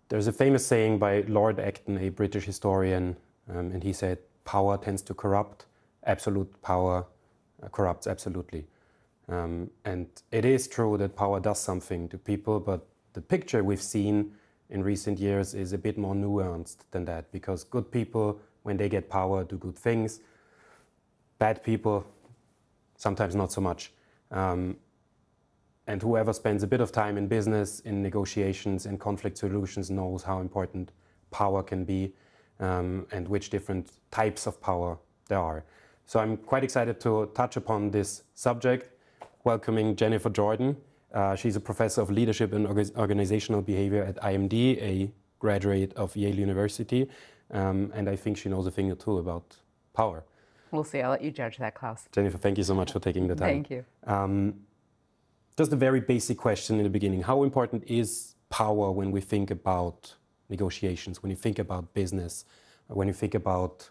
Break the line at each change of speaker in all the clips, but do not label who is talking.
There's a famous saying by Lord Acton, a British historian, and he said, power tends to corrupt, absolute power corrupts absolutely. And it is true that power does something to people, but the picture we've seen in recent years is a bit more nuanced than that, because good people, when they get power, do good things. Bad people, sometimes not so much. And whoever spends a bit of time in business, in negotiations, in conflict solutions knows how important power can be and which different types of power there are. So I'm quite excited to touch upon this subject, welcoming Jennifer Jordan. She's a professor of leadership and organizational behavior at IMD, a graduate of Yale University, and I think she knows a thing or two about power.
We'll see. I'll let you judge that, Klaus.
Jennifer, thank you so much for taking the time.
Thank you.
Just a very basic question in the beginning. How important is power when we think about negotiations, when you think about business, when you think about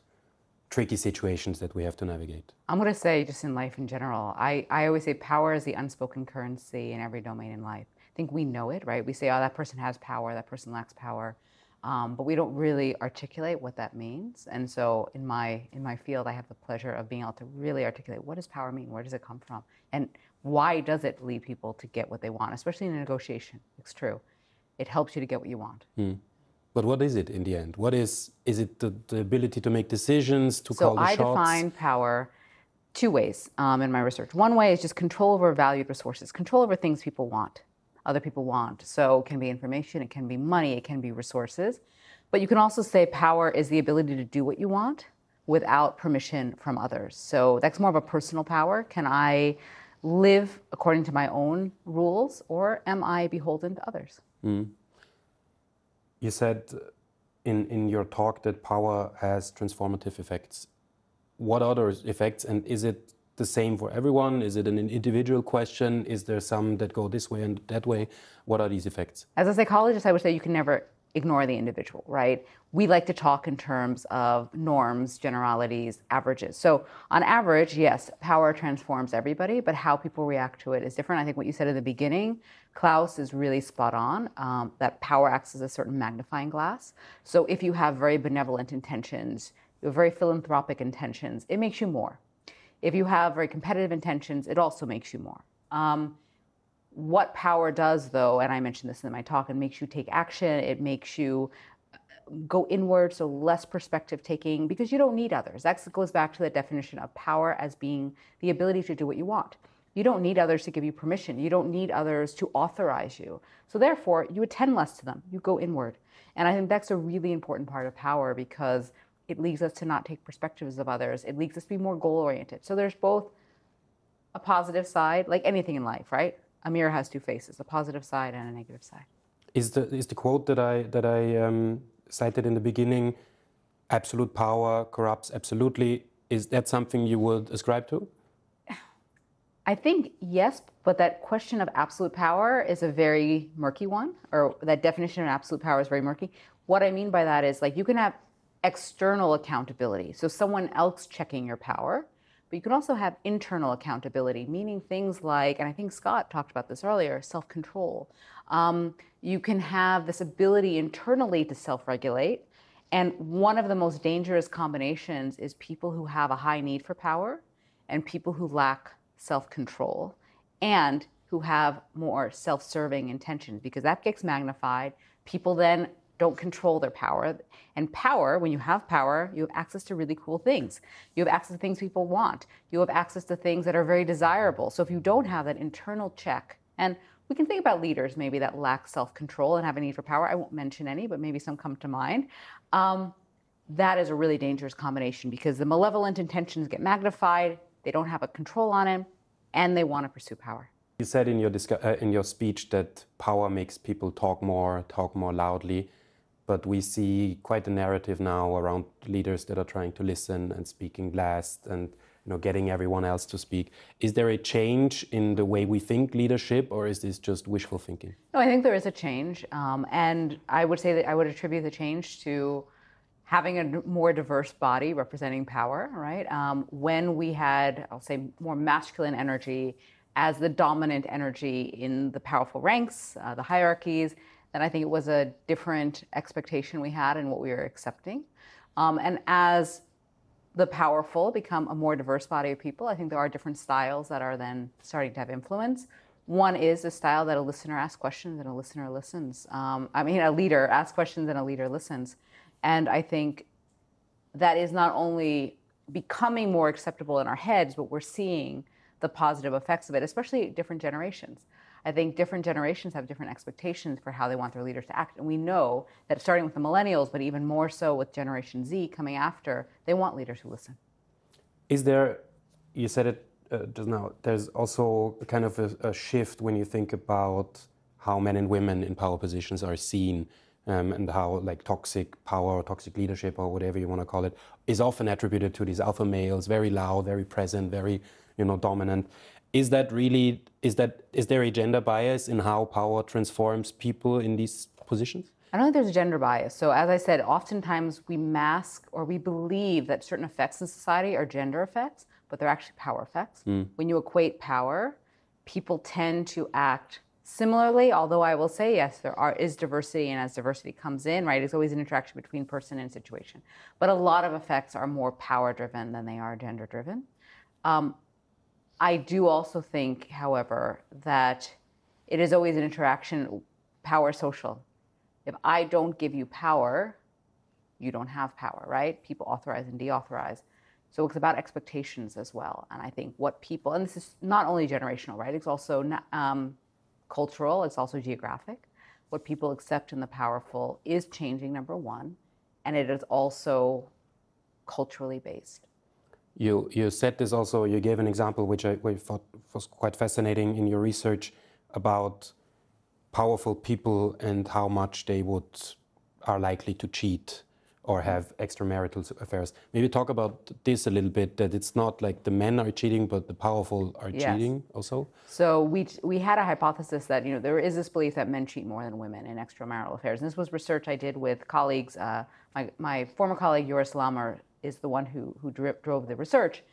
tricky situations that we have to navigate?
I'm going to say, just in life in general, I always say power is the unspoken currency in every domain in life. I think we know it, right? We say, oh, that person has power, that person lacks power. But we don't really articulate what that means. And so in my field, I have the pleasure of being able to really articulate, what does power mean? Where does it come from? And why does it lead people to get what they want, especially in a negotiation? It's true. It helps you to get what you want.
But what is it in the end? What is it the ability to make decisions, to call the shots?
So I define power two ways in my research. One way is just control over valued resources, control over things people want, other people want. So it can be information, it can be money, it can be resources. But you can also say power is the ability to do what you want without permission from others. So that's more of a personal power. Can I live according to my own rules, or am I beholden to others?
You said in your talk that power has transformative effects. What other effects, and is it the same for everyone? Is it an individual question? Is there some that go this way and that way? What are these effects?
As a psychologist, I would say you can never ignore the individual, right? We like to talk in terms of norms, generalities, averages. So on average, yes, power transforms everybody, but how people react to it is different. I think what you said at the beginning, Klaus, is really spot on, that power acts as a certain magnifying glass. So if you have very benevolent intentions, you have very philanthropic intentions, it makes you more. If you have very competitive intentions, it also makes you more. What power does, though, and I mentioned this in my talk, it makes you take action, it makes you go inward, so less perspective taking, because you don't need others. That goes back to the definition of power as being the ability to do what you want. You don't need others to give you permission. You don't need others to authorize you. So therefore, you attend less to them. You go inward. And I think that's a really important part of power, because it leads us to not take perspectives of others. It leads us to be more goal-oriented. So there's both a positive side, like anything in life, right? A mirror has two faces, a positive side and a negative side.
Is the quote that I cited in the beginning, absolute power corrupts absolutely, is that something you would ascribe to?
I think yes, but that question of absolute power is a very murky one, or that definition of absolute power is very murky. What I mean by that is, like, you can have external accountability, so someone else checking your power, but you can also have internal accountability, meaning things like, and I think Scott talked about this earlier, self-control. You can have this ability internally to self-regulate, and one of the most dangerous combinations is people who have a high need for power and people who lack self-control and who have more self-serving intentions, because that gets magnified. People then don't control their power. And power, when you have power, you have access to really cool things. You have access to things people want. You have access to things that are very desirable. So if you don't have that internal check, and we can think about leaders maybe that lack self-control and have a need for power. I won't mention any, but maybe some come to mind. That is a really dangerous combination, because the malevolent intentions get magnified, they don't have a control on it, and they want to pursue power.
You said in your speech that power makes people talk more loudly. But we see quite a narrative now around leaders that are trying to listen and speaking last and getting everyone else to speak. Is there a change in the way we think leadership, or is this just wishful thinking?
No, I think there is a change. And I would say that I would attribute the change to having a more diverse body representing power, right? When we had, I'll say, more masculine energy as the dominant energy in the powerful ranks, the hierarchies, then I think it was a different expectation we had and what we were accepting. And as the powerful become a more diverse body of people, I think there are different styles that are then starting to have influence. One is a style that a listener asks questions and a listener listens. A leader asks questions and a leader listens. And I think that is not only becoming more acceptable in our heads, but we're seeing the positive effects of it, especially different generations. I think different generations have different expectations for how they want their leaders to act. And we know that starting with the millennials, but even more so with Generation Z coming after, they want leaders who listen.
Is there, you said it just now, there's also kind of a shift when you think about how men and women in power positions are seen, and how like toxic power or toxic leadership or whatever you want to call it is often attributed to these alpha males, very loud, very present, very dominant. Is there a gender bias in how power transforms people in these positions?
I don't think there's a gender bias. So as I said, oftentimes we mask or we believe that certain effects in society are gender effects, but they're actually power effects. When you equate power, people tend to act similarly, although I will say, yes, is diversity, and as diversity comes in, right, it's always an interaction between person and situation. But a lot of effects are more power-driven than they are gender-driven. I do also think, however, that it is always an interaction, power social. If I don't give you power, you don't have power, right? People authorize and deauthorize. So it's about expectations as well. And I think what people, and this is not only generational, right? It's also cultural, it's also geographic. What people accept in the powerful is changing, number one, and it is also culturally based.
You said this also, you gave an example which I thought was quite fascinating in your research about powerful people and how much they are likely to cheat or have extramarital affairs. Maybe talk about this a little bit, that it's not like the men are cheating, but the powerful are cheating also?
So we had a hypothesis that there is this belief that men cheat more than women in extramarital affairs. And this was research I did with colleagues. My former colleague, Joris Lammer, is the one who drove the research.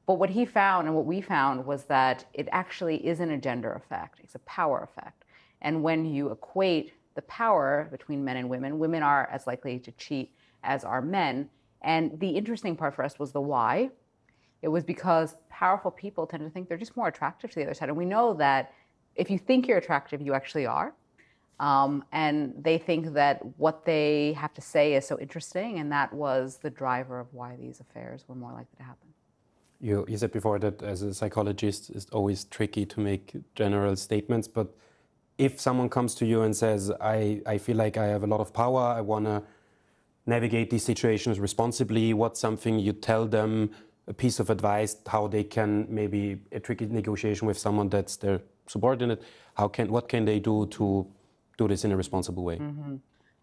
But what he found and what we found was that it actually isn't a gender effect, it's a power effect. And when you equate the power between men and women, women are as likely to cheat as are men. And the interesting part for us was the why. It was because powerful people tend to think they're just more attractive to the other side. And we know that if you think you're attractive, you actually are. And they think that what they have to say is so interesting, and that was the driver of why these affairs were more likely to happen.
You said before that as a psychologist, it's always tricky to make general statements, but if someone comes to you and says, I feel like I have a lot of power, I want to navigate these situations responsibly, what's something you tell them, a piece of advice, how they can maybe a tricky negotiation with someone that's their subordinate, what can they do to do this in a responsible way?
Mm-hmm.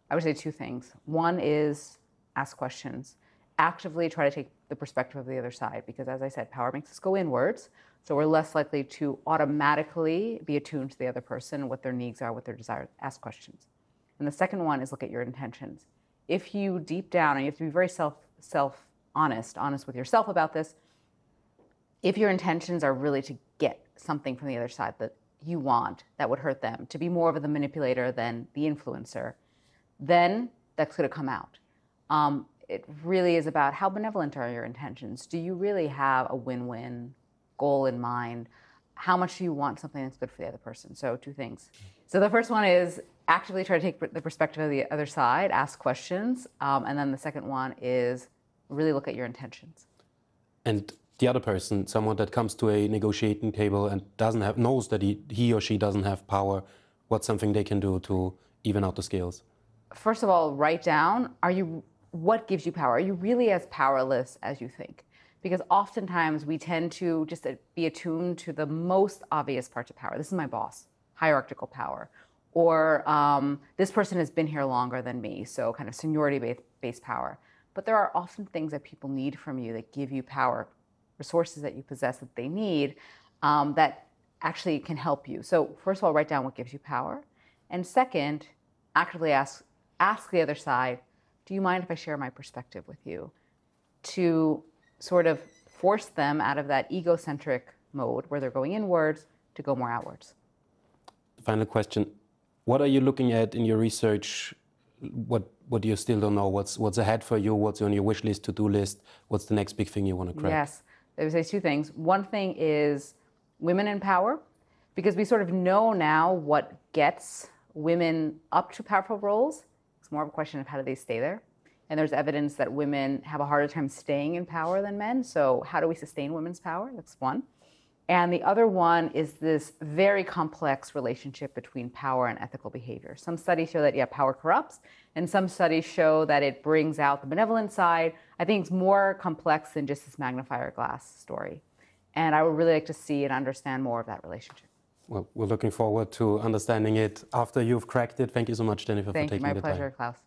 I would say two things. One is ask questions. Actively try to take the perspective of the other side, because as I said, power makes us go inwards. So we're less likely to automatically be attuned to the other person, what their needs are, what their desires. Ask questions. And the second one is look at your intentions. If you deep down, and you have to be very honest with yourself about this, if your intentions are really to get something from the other side that you want, that would hurt them, to be more of the manipulator than the influencer, then that's going to come out. It really is about how benevolent are your intentions. Do you really have a win-win goal in mind? How much do you want something that's good for the other person? So two things. So the first one is actively try to take the perspective of the other side, ask questions. And then the second one is really look at your intentions.
And the other person, someone that comes to a negotiating table and knows that he or she doesn't have power, what's something they can do to even out the scales?
First of all, write down, what gives you power? Are you really as powerless as you think? Because oftentimes we tend to just be attuned to the most obvious parts of power. This is my boss, hierarchical power. Or this person has been here longer than me, so kind of seniority-based power. But there are often things that people need from you that give you power, resources that you possess that they need, that actually can help you. So first of all, write down what gives you power. And second, actively ask the other side, do you mind if I share my perspective with you? To sort of force them out of that egocentric mode where they're going inwards to go more outwards.
Final question. What are you looking at in your research? What do you still don't know? What's ahead for you? What's on your wish list, to-do list? What's the next big thing you want to crack?
Yes, I would say two things. One thing is women in power, because we sort of know now what gets women up to powerful roles. It's more of a question of how do they stay there. And there's evidence that women have a harder time staying in power than men. So how do we sustain women's power? That's one. And the other one is this very complex relationship between power and ethical behavior. Some studies show that, power corrupts, and some studies show that it brings out the benevolent side. I think it's more complex than just this magnifier glass story. And I would really like to see and understand more of that relationship.
Well, we're looking forward to understanding it after you've cracked it. Thank you so much, Jennifer, for taking the time.
My pleasure, Klaus.